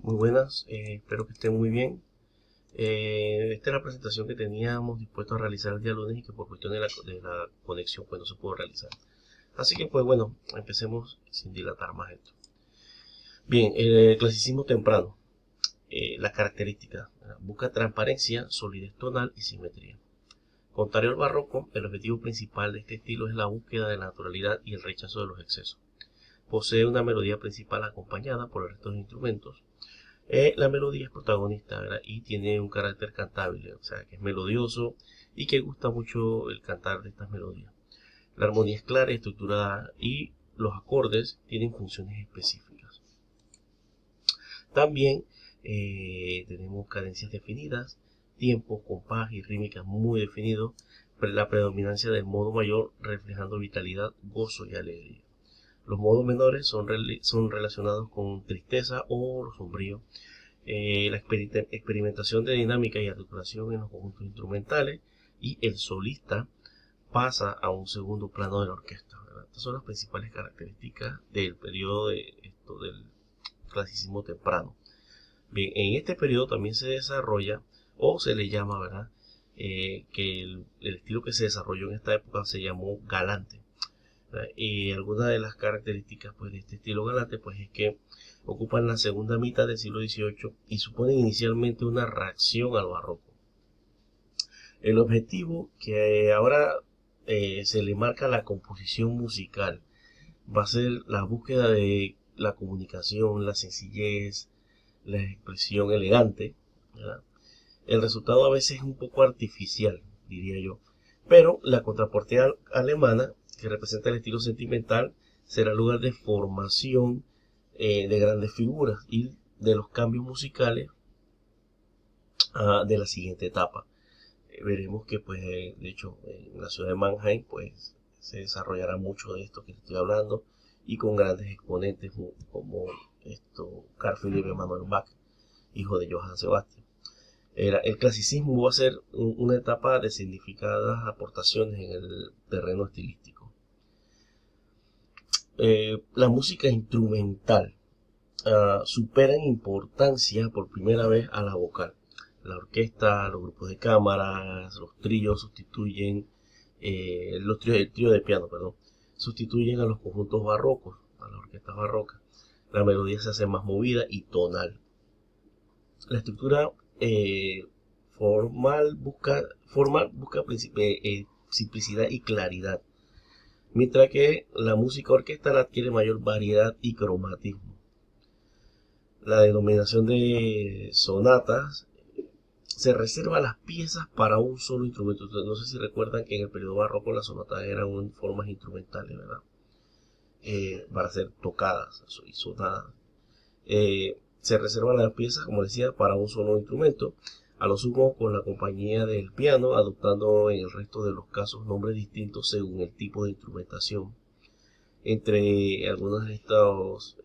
Muy buenas, espero que estén muy bien. Esta es la presentación que teníamos dispuesto a realizar el día lunes y que por cuestión de la conexión pues no se pudo realizar. Así que pues bueno, empecemos sin dilatar más esto. Bien, el clasicismo temprano. Las características. Busca transparencia, solidez tonal y simetría. Contrario al barroco, el objetivo principal de este estilo es la búsqueda de la naturalidad y el rechazo de los excesos. Posee una melodía principal acompañada por el resto de instrumentos. La melodía es protagonista, ¿verdad? Y tiene un carácter cantable, o sea, que es melodioso y que gusta mucho el cantar de estas melodías. La armonía es clara y estructurada y los acordes tienen funciones específicas. También tenemos cadencias definidas, tiempos, compás y rítmicas muy definidos, la predominancia del modo mayor reflejando vitalidad, gozo y alegría. Los modos menores son relacionados con tristeza o lo sombrío. La experimentación de dinámica y articulación en los conjuntos instrumentales, y el solista pasa a un segundo plano de la orquesta, ¿verdad? Estas son las principales características del periodo del clasicismo temprano. Bien, en este periodo también se desarrolla o se le llama, ¿verdad? Que el estilo que se desarrolló en esta época se llamó galante. Y algunas de las características pues, de este estilo galante pues, es que ocupan la segunda mitad del siglo XVIII y suponen inicialmente una reacción al barroco. El objetivo que ahora se le marca a la composición musical va a ser la búsqueda de la comunicación, la sencillez, la expresión elegante, ¿verdad? El resultado a veces es un poco artificial, diría yo, pero la contraportea alemana, que representa el estilo sentimental, será lugar de formación de grandes figuras y de los cambios musicales de la siguiente etapa. Veremos que, pues, de hecho, en la ciudad de Mannheim, pues, se desarrollará mucho de esto que estoy hablando y con grandes exponentes como Carl Philipp Emanuel Bach, hijo de Johann Sebastian. El clasicismo va a ser una etapa de significadas aportaciones en el terreno estilístico. La música instrumental supera en importancia por primera vez a la vocal. La orquesta, los grupos de cámaras, los tríos sustituyen, el trío de piano, perdón, sustituyen a los conjuntos barrocos, a las orquestas barrocas. La melodía se hace más movida y tonal. La estructura formal busca simplicidad y claridad, mientras que la música orquestal adquiere mayor variedad y cromatismo. La denominación de sonatas se reserva las piezas para un solo instrumento. Entonces, no sé si recuerdan que en el periodo barroco las sonatas eran en formas instrumentales, ¿verdad? Para ser tocadas y sonadas. Se reservan las piezas, como decía, para un solo instrumento, a lo sumo con la compañía del piano, adoptando en el resto de los casos nombres distintos según el tipo de instrumentación. Entre algunos de estos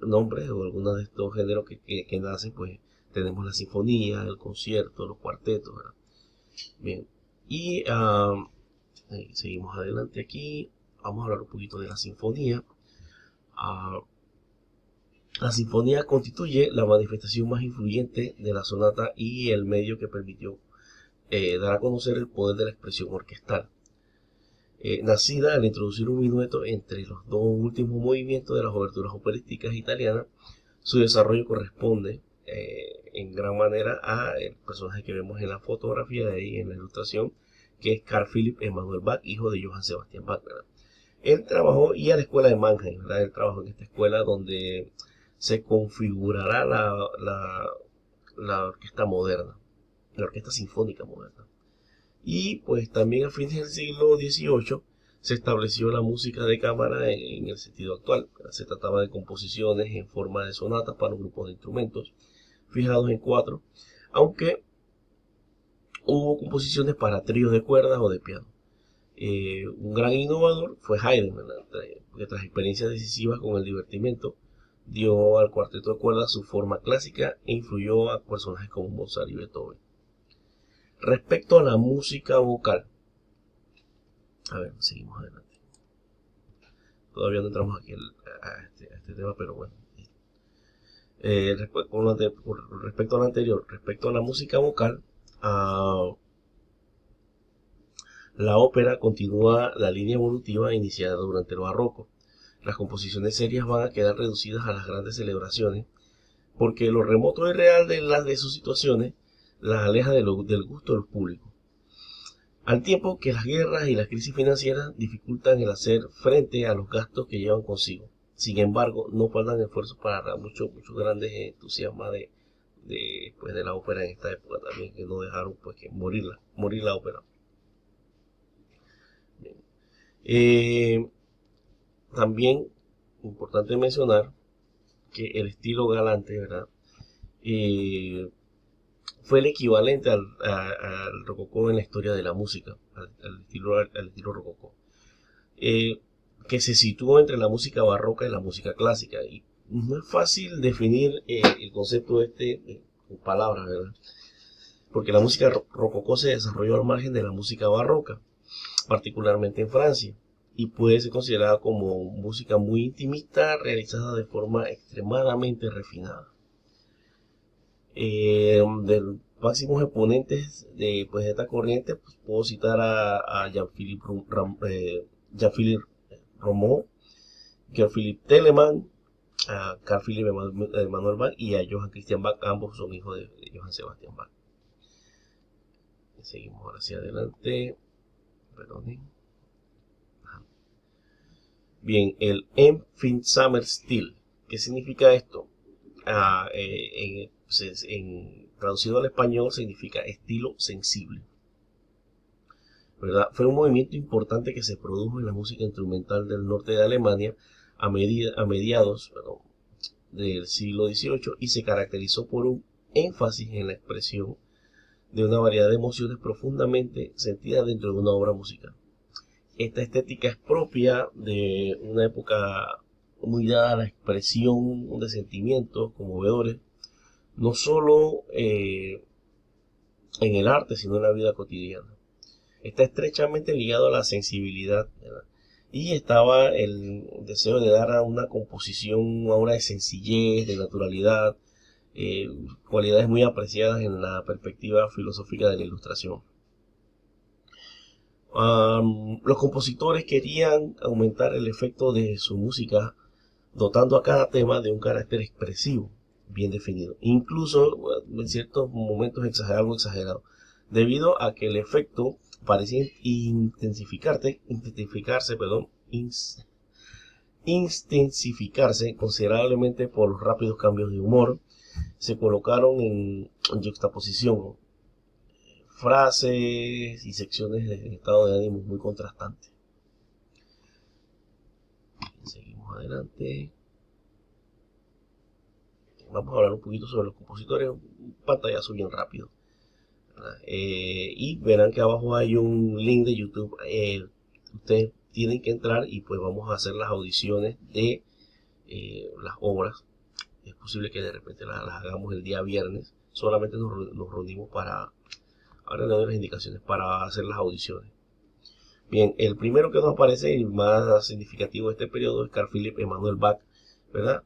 nombres o algunos de estos géneros que nacen, pues tenemos la sinfonía, el concierto, los cuartetos, ¿verdad? Bien, y seguimos adelante aquí. Vamos a hablar un poquito de la sinfonía. La sinfonía constituye la manifestación más influyente de la sonata y el medio que permitió dar a conocer el poder de la expresión orquestal. Nacida al introducir un minueto entre los dos últimos movimientos de las oberturas operísticas italianas, su desarrollo corresponde en gran manera al personaje que vemos en la fotografía de ahí, en la ilustración, que es Carl Philipp Emanuel Bach, hijo de Johann Sebastian Bach, ¿verdad? Él trabajó y a la escuela de Mannheim, ¿verdad? Él trabajó en esta escuela donde se configurará la orquesta moderna, la orquesta sinfónica moderna. Y pues también a fines del siglo XVIII se estableció la música de cámara en el sentido actual. Se trataba de composiciones en forma de sonatas para un grupo de instrumentos fijados en cuatro, aunque hubo composiciones para tríos de cuerdas o de piano. Un gran innovador fue Haydn, ¿verdad? Que tras experiencias decisivas con el divertimento, dio al cuarteto de cuerdas su forma clásica e influyó a personajes como Mozart y Beethoven. Respecto a la música vocal, a ver, seguimos adelante. Todavía no entramos aquí a este tema, pero bueno. Con respecto a lo anterior, respecto a la música vocal, la ópera continúa la línea evolutiva iniciada durante el barroco. Las composiciones serias van a quedar reducidas a las grandes celebraciones, porque lo remoto y real de las de sus situaciones las aleja del gusto del público. Al tiempo que las guerras y las crisis financieras dificultan el hacer frente a los gastos que llevan consigo. Sin embargo, no faltan esfuerzos para dar muchos grandes entusiasmas pues, de la ópera en esta época también, que no dejaron pues que morir la ópera. También importante mencionar que el estilo galante, ¿verdad? Fue el equivalente al rococó en la historia de la música, al estilo rococó, que se situó entre la música barroca y la música clásica. Y no es fácil definir el concepto con palabras, ¿verdad? Porque la música rococó se desarrolló al margen de la música barroca, particularmente en Francia, y puede ser considerada como música muy intimista, realizada de forma extremadamente refinada. De los máximos exponentes pues, de esta corriente, pues, puedo citar a Jean-Philippe Rameau, Pierre-Philippe Telemann, a Carl Philipp Emanuel Bach y a Johann Christian Bach. Ambos son hijos de Johann Sebastian Bach. Seguimos ahora hacia adelante. Perdonen. Bien, el Empfindsamer Stil. ¿Qué significa esto? Traducido al español significa estilo sensible, ¿verdad? Fue un movimiento importante que se produjo en la música instrumental del norte de Alemania a mediados del siglo XVIII y se caracterizó por un énfasis en la expresión de una variedad de emociones profundamente sentidas dentro de una obra musical. Esta estética es propia de una época muy dada a la expresión de sentimientos conmovedores, no solo en el arte, sino en la vida cotidiana. Está estrechamente ligado a la sensibilidad, ¿verdad? Y estaba el deseo de dar a una composición una aura de sencillez, de naturalidad, cualidades muy apreciadas en la perspectiva filosófica de la Ilustración. Los compositores querían aumentar el efecto de su música, dotando a cada tema de un carácter expresivo bien definido, incluso en ciertos momentos algo exagerado, debido a que el efecto parecía intensificarse considerablemente por los rápidos cambios de humor. Se colocaron en yuxtaposición frases y secciones de estado de ánimo muy contrastantes. Seguimos adelante. Vamos a hablar un poquito sobre los compositores, un pantallazo bien rápido. Y verán que abajo hay un link de YouTube. Ustedes tienen que entrar y pues vamos a hacer las audiciones de las obras. Es posible que de repente las hagamos el día viernes. Solamente nos reunimos para, ahora le doy las indicaciones, para hacer las audiciones. Bien, el primero que nos aparece y más significativo de este periodo es Carl Philipp Emanuel Bach, ¿verdad?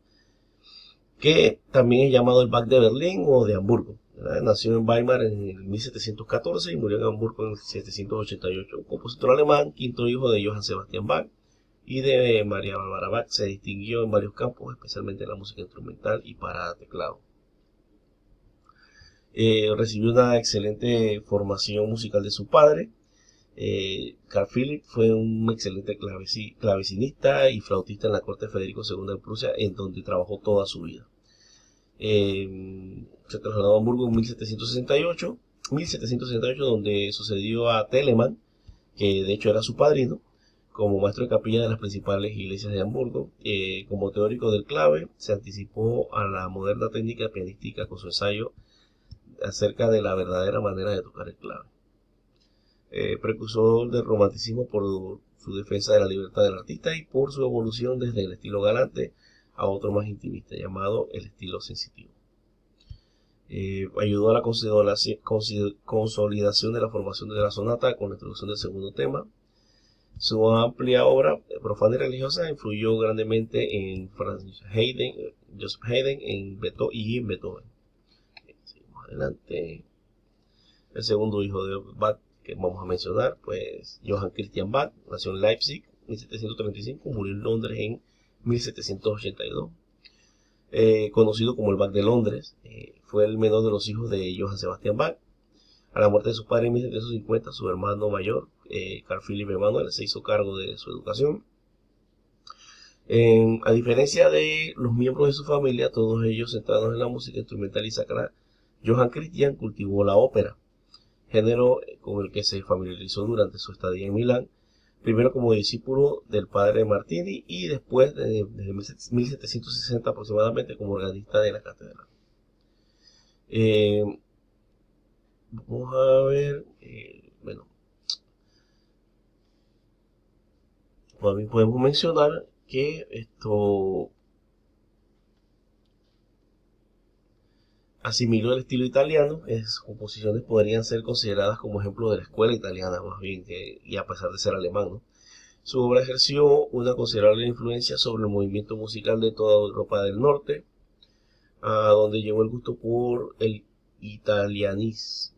Que también es llamado el Bach de Berlín o de Hamburgo, ¿verdad? Nació en Weimar en 1714 y murió en Hamburgo en 1788. Un compositor alemán, quinto hijo de Johann Sebastian Bach y de María Bárbara Bach. Se distinguió en varios campos, especialmente en la música instrumental y para teclado. Recibió una excelente formación musical de su padre. Carl Philipp fue un excelente clavecinista y flautista en la corte de Federico II de Prusia, en donde trabajó toda su vida. Se trasladó a Hamburgo en 1768, donde sucedió a Telemann, que de hecho era su padrino, como maestro de capilla de las principales iglesias de Hamburgo. Como teórico del clave, se anticipó a la moderna técnica pianística con su ensayo acerca de la verdadera manera de tocar el clave. Precursor del romanticismo por su defensa de la libertad del artista y por su evolución desde el estilo galante a otro más intimista llamado el estilo sensitivo. Ayudó a la consolidación de la formación de la sonata con la introducción del segundo tema. Su amplia obra profana y religiosa influyó grandemente en Joseph Haydn y en Beethoven. Seguimos adelante. El segundo hijo de Bach que vamos a mencionar, pues Johann Christian Bach, nació en Leipzig en 1735, murió en Londres en 1782. Conocido como el Bach de Londres, fue el menor de los hijos de Johann Sebastian Bach. A la muerte de su padre en 1750, su hermano mayor, Carl Philipp Emanuel, se hizo cargo de su educación. A diferencia de los miembros de su familia, todos ellos centrados en la música instrumental y sacra, Johann Christian cultivó la ópera, género con el que se familiarizó durante su estadía en Milán, primero como discípulo del padre Martini y después, desde 1760 aproximadamente, como organista de la catedral. Vamos a ver, bueno, también podemos mencionar que esto asimiló el estilo italiano, sus composiciones podrían ser consideradas como ejemplo de la escuela italiana, más bien, y a pesar de ser alemán, ¿no? Su obra ejerció una considerable influencia sobre el movimiento musical de toda Europa del Norte, a donde llegó el gusto por el italianismo.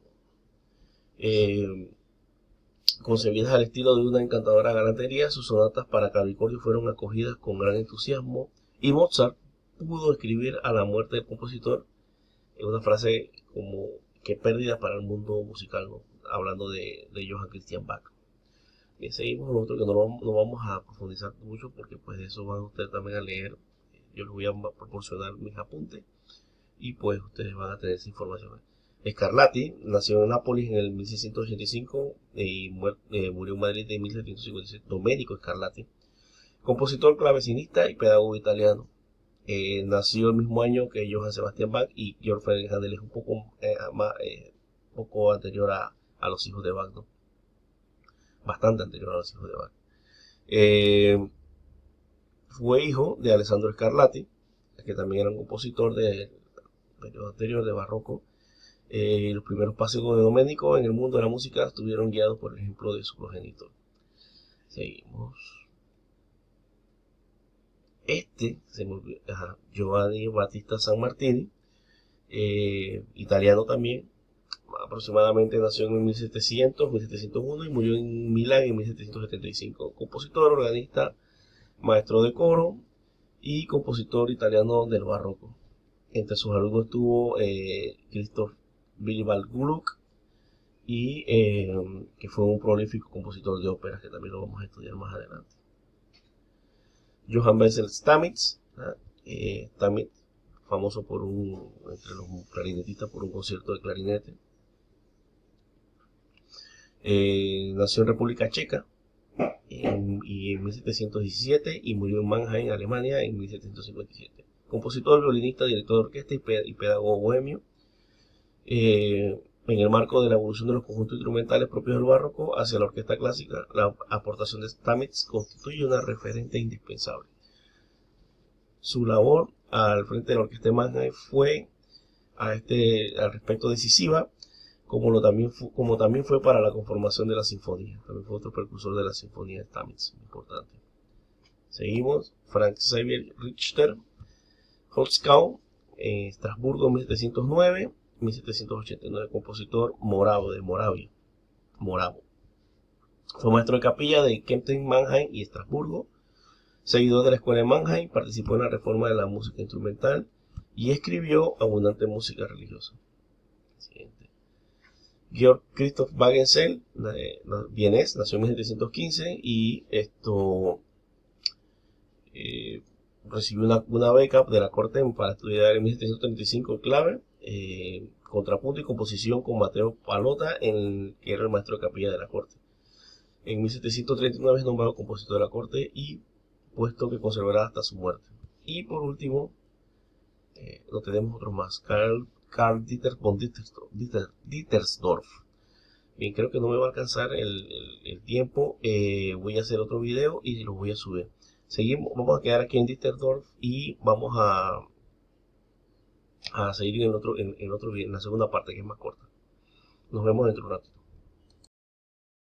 Concebidas al estilo de una encantadora galantería, sus sonatas para clavicordio fueron acogidas con gran entusiasmo y Mozart pudo escribir a la muerte del compositor una frase como qué pérdida para el mundo musical, ¿no? Hablando de Johann Christian Bach. Bien, seguimos nosotros que no vamos a profundizar mucho porque pues de eso van ustedes también a leer. Yo les voy a proporcionar mis apuntes y pues ustedes van a tener esa información. Scarlatti nació en Nápoles en el 1685 y murió en Madrid en 1757. Domenico Scarlatti, compositor, clavecinista y pedagogo italiano. Nació el mismo año que Johann Sebastian Bach y Georg Friedrich Händel, es un poco anterior a los hijos de Bach, ¿no? Bastante anterior a los hijos de Bach. Fue hijo de Alessandro Scarlatti, que también era un compositor del periodo anterior de barroco. Los primeros pasos de Domenico en el mundo de la música estuvieron guiados por el ejemplo de su progenitor. Seguimos. Giovanni Battista San Martini, italiano también, aproximadamente nació en 1700, 1701 y murió en Milán en 1775. Compositor, organista, maestro de coro y compositor italiano del barroco. Entre sus alumnos estuvo Christoph Willibald Gluck y que fue un prolífico compositor de óperas, que también lo vamos a estudiar más adelante. Johann Wenzel Stamitz, Stamitz, famoso entre los clarinetistas por un concierto de clarinete. Nació en República Checa en 1717 y murió en Mannheim, Alemania, en 1757. Compositor, violinista, director de orquesta y pedagogo bohemio. En el marco de la evolución de los conjuntos instrumentales propios del barroco hacia la orquesta clásica, la aportación de Stamitz constituye una referente indispensable. Su labor al frente de la orquesta de Mannheim fue al respecto decisiva, como también fue para la conformación de la sinfonía. También fue otro precursor de la sinfonía de Stamitz, importante. Seguimos. Franz Xaver Richter, Holzgau, Estrasburgo, 1709. 1789, compositor moravo de Moravia. Moravo. Fue maestro de capilla de Kempten, Mannheim y Estrasburgo. Seguidor de la escuela de Mannheim, participó en la reforma de la música instrumental y escribió abundante música religiosa. Siguiente. Georg Christoph Wagenseil, vienés, nació en 1715 y recibió una beca de la corte para estudiar en 1735 el clave, contrapunto y composición con Mateo Palota, que era el maestro de capilla de la corte. En 1739 es nombrado compositor de la corte y puesto que conservará hasta su muerte. Y por último, no tenemos otros más. Karl Dieter von Dittersdorf. Bien, creo que no me va a alcanzar el tiempo. Voy a hacer otro video y lo voy a subir. Seguimos, vamos a quedar aquí en Dittersdorf y vamos a seguir en otro video, en la segunda parte que es más corta. Nos vemos dentro de un rato.